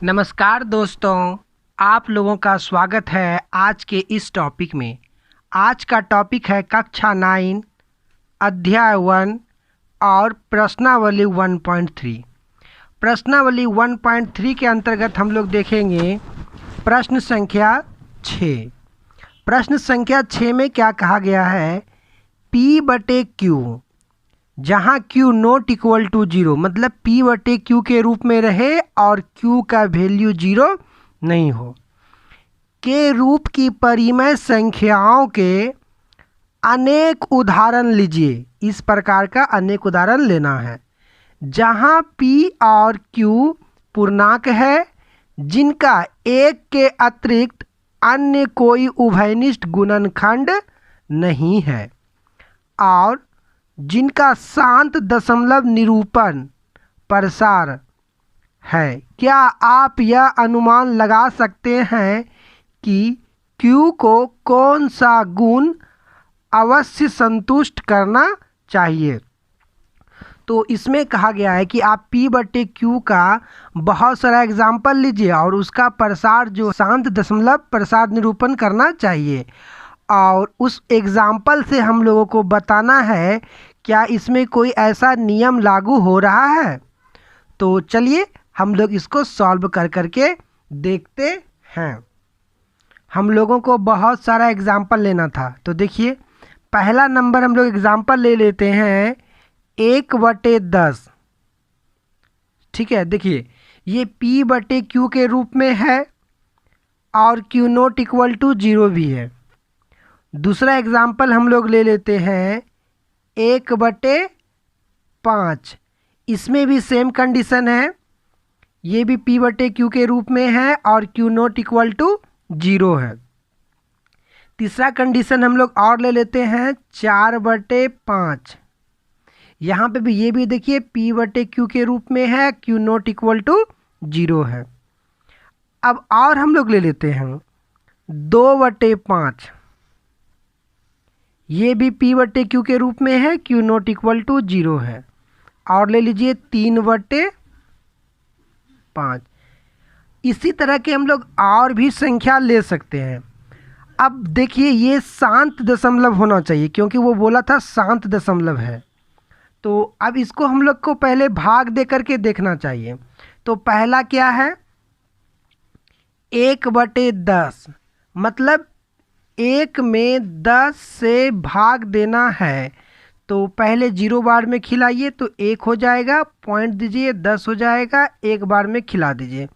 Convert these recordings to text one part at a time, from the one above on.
नमस्कार दोस्तों, आप लोगों का स्वागत है आज के इस टॉपिक में। आज का टॉपिक है कक्षा 9 अध्याय 1 और प्रश्नावली 1.3। प्रश्नावली 1.3 के अंतर्गत हम लोग देखेंगे प्रश्न संख्या 6। प्रश्न संख्या 6 में क्या कहा गया है, P/Q जहाँ Q नॉट इक्वल टू 0, मतलब P/Q के रूप में रहे और Q का वैल्यू 0 नहीं हो, के रूप की परिमेय संख्याओं के अनेक उदाहरण लीजिए। इस प्रकार का अनेक उदाहरण लेना है जहाँ P और Q पूर्णांक है जिनका एक के अतिरिक्त अन्य कोई उभयनिष्ठ गुणनखंड नहीं है और जिनका शांत दशमलव निरूपण प्रसार है। क्या आप यह अनुमान लगा सकते हैं कि Q को कौन सा गुण अवश्य संतुष्ट करना चाहिए? तो इसमें कहा गया है कि आप P/Q का बहुत सारा एग्जाम्पल लीजिए और उसका प्रसार जो शांत दशमलव प्रसार निरूपण करना चाहिए और उस एग्जाम्पल से हम लोगों को बताना है क्या इसमें कोई ऐसा नियम लागू हो रहा है। तो चलिए हम लोग इसको सॉल्व कर करके देखते हैं। हम लोगों को बहुत सारा एग्जाम्पल लेना था, तो देखिए पहला नंबर हम लोग एग्जाम्पल ले लेते हैं 1/10। ठीक है, देखिए ये P/Q के रूप में है और Q नॉट इक्वल टू 0 भी है। दूसरा एग्जाम्पल हम लोग ले लेते हैं 1/5। इसमें भी सेम कंडीशन है, ये भी P/Q के रूप में है और Q नॉट इक्वल टू 0 है। तीसरा कंडीशन हम लोग और ले लेते हैं 4/5। यहाँ पे भी ये भी देखिए P/Q के रूप में है, Q नॉट इक्वल टू 0 है। अब और हम लोग ले लेते हैं 2/5। ये भी P/Q के रूप में है, Q नॉट इक्वल टू 0 है। और ले लीजिए 3/5। इसी तरह के हम लोग और भी संख्या ले सकते हैं। अब देखिए ये शांत दशमलव होना चाहिए क्योंकि वो बोला था शांत दशमलव है, तो अब इसको हम लोग को पहले भाग दे करके देखना चाहिए। तो पहला क्या है 1/10, मतलब 1 में 10 से भाग देना है। तो पहले 0 बार में खिलाइए तो 1 हो जाएगा, पॉइंट दीजिए 10 हो जाएगा, 1 बार में खिला दीजिए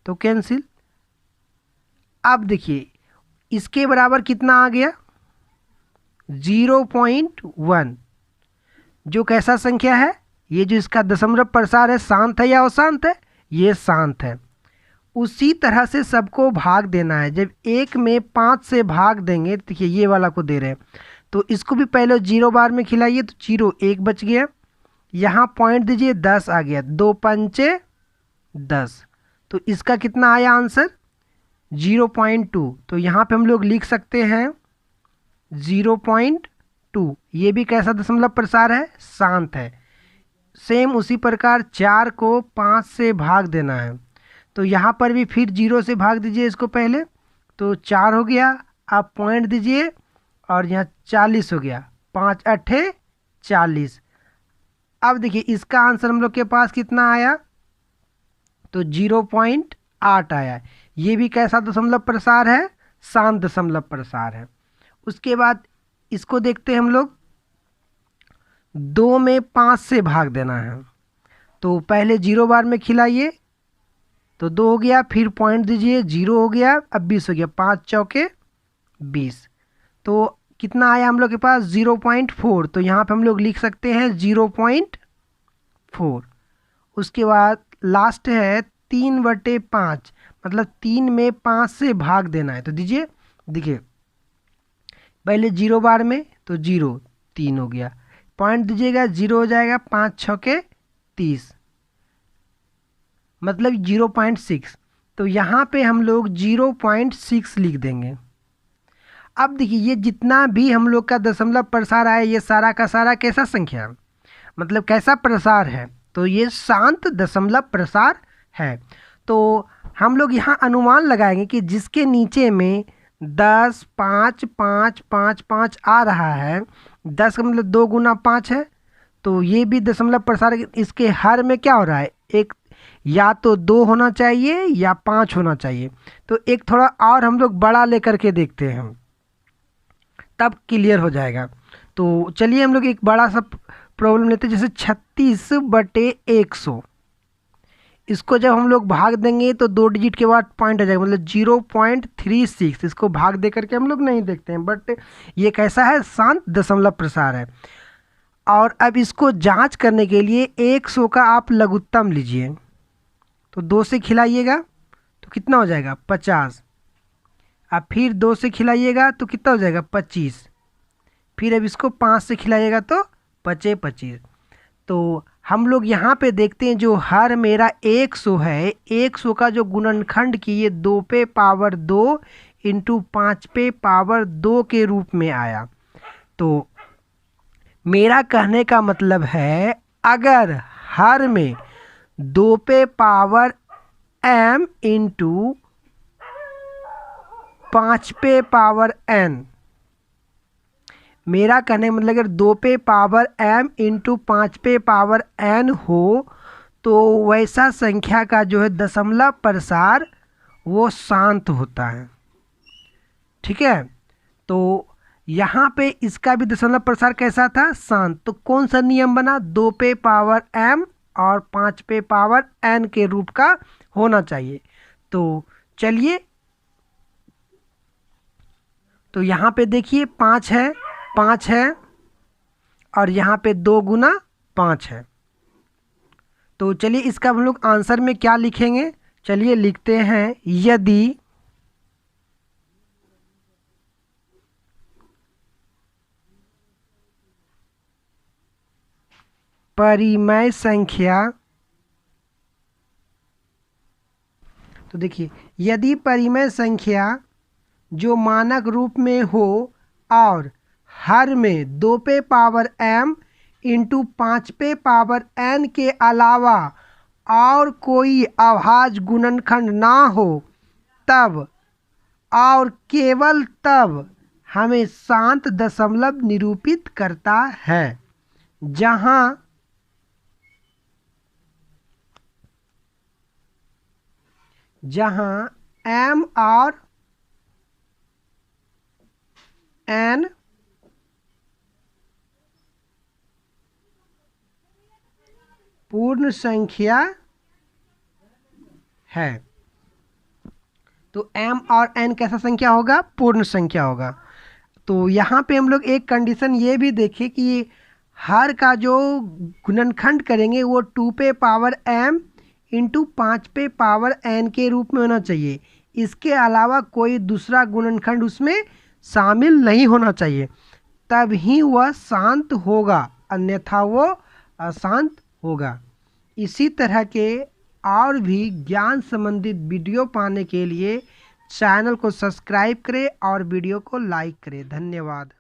तो कैंसिल। अब देखिए इसके बराबर कितना आ गया 0.1, जो कैसा संख्या है, ये जो इसका दशमलव प्रसार है शांत है या अशांत है, ये शांत है। उसी तरह से सबको भाग देना है। जब 1 में 5 से भाग देंगे, देखिए ये वाला को दे रहे हैं तो इसको भी पहले 0 बार में खिलाइए तो 0 1 बच गया, यहाँ पॉइंट दीजिए 10 आ गया, 2×5 = 10। तो इसका कितना आया आंसर 0.2। तो यहाँ पे हम लोग लिख सकते हैं 0.2। ये भी कैसा दशमलव प्रसार है, शांत है। सेम उसी प्रकार 4 को 5 से भाग देना है तो यहाँ पर भी फिर 0 से भाग दीजिए इसको पहले, तो 4 हो गया, आप पॉइंट दीजिए और यहाँ 40 हो गया, 5×8 = 40। अब देखिए इसका आंसर हम लोग के पास कितना आया, तो 0.8 आया। ये भी कैसा दशमलव प्रसार है, शांत दशमलव प्रसार है। उसके बाद इसको देखते हैं हम लोग 2 में 5 से भाग देना है तो पहले 0 बार में खिलाइए तो 2 हो गया, फिर पॉइंट दीजिए 0 हो गया, अब 20 हो गया, 5×4 = 20। तो कितना आया हम लोग के पास 0.4। तो यहाँ पे हम लोग लिख सकते हैं 0.4। उसके बाद लास्ट है 3/5, मतलब 3 में 5 से भाग देना है तो दीजिए, देखिए पहले 0 बार में तो 0, 3 हो गया, पॉइंट दीजिएगा 0 हो जाएगा, 5×6 = 30, मतलब 0.6। तो यहाँ पे हम लोग 0.6 लिख देंगे। अब देखिए ये जितना भी हम लोग का दशमलव प्रसार आया ये सारा का सारा कैसा संख्या, मतलब कैसा प्रसार है, तो ये शांत दशमलव प्रसार है। तो हम लोग यहाँ अनुमान लगाएंगे कि जिसके नीचे में 10, 5, 5, 5, 5 आ रहा है, 10 का मतलब 2 गुना 5 है, तो ये भी दशमलव प्रसार इसके हर में क्या हो रहा है, एक या तो 2 होना चाहिए या 5 होना चाहिए। तो एक थोड़ा और हम लोग बड़ा लेकर के देखते हैं, तब क्लियर हो जाएगा। तो चलिए हम लोग एक बड़ा सा प्रॉब्लम लेते हैं, जैसे 36/100। इसको जब हम लोग भाग देंगे तो 2 डिजिट के बाद पॉइंट आ जाएगा, मतलब 0.36। इसको भाग दे करके हम लोग नहीं देखते हैं, बट ये कैसा है, शांत दशमलव प्रसार है। और अब इसको जांच करने के लिए 100 का आप लघुत्तम लीजिए, तो 2 से खिलाइएगा तो कितना हो जाएगा, 50। अब फिर 2 से खिलाइएगा तो कितना हो जाएगा, 25। फिर अब इसको 5 से खिलाइएगा तो 25। तो हम लोग यहाँ पे देखते हैं जो हर मेरा 100 है, 100 का जो गुणनखंड की ये 2 पे पावर 2 इंटू 5 पे पावर 2 के रूप में आया। तो मेरा कहने का मतलब है, अगर हर में 2 पे पावर m इंटू 5 पे पावर n, मेरा कहने का मतलब अगर 2 पे पावर m इंटू 5 पे पावर n हो तो वैसा संख्या का जो है दशमलव प्रसार वो शांत होता है। ठीक है, तो यहाँ पे इसका भी दशमलव प्रसार कैसा था, शांत। तो कौन सा नियम बना, 2 पे पावर m और 5 पे पावर n के रूप का होना चाहिए। तो चलिए, तो यहाँ पे देखिए 5 है और यहाँ पे 2 गुना 5 है। तो चलिए इसका हम लोग आंसर में क्या लिखेंगे, चलिए लिखते हैं, यदि परिमेय संख्या, तो देखिए यदि परिमेय संख्या जो मानक रूप में हो और हर में 2 पे पावर m इंटू 5 पे पावर n के अलावा और कोई अभाज्य गुणनखंड ना हो, तब और केवल तब हमें शांत दशमलव निरूपित करता है। जहां m और n पूर्ण संख्या है। तो m और n कैसा संख्या होगा, पूर्ण संख्या होगा। तो यहाँ पे हम लोग एक कंडीशन ये भी देखें कि हर का जो गुणनखंड करेंगे वो 2 पे पावर m इंटू 5 पे पावर n के रूप में होना चाहिए। इसके अलावा कोई दूसरा गुणनखंड उसमें शामिल नहीं होना चाहिए, तब ही वह शांत होगा, अन्यथा वो अशांत होगा। इसी तरह के और भी ज्ञान संबंधित वीडियो पाने के लिए चैनल को सब्सक्राइब करें और वीडियो को लाइक करें। धन्यवाद।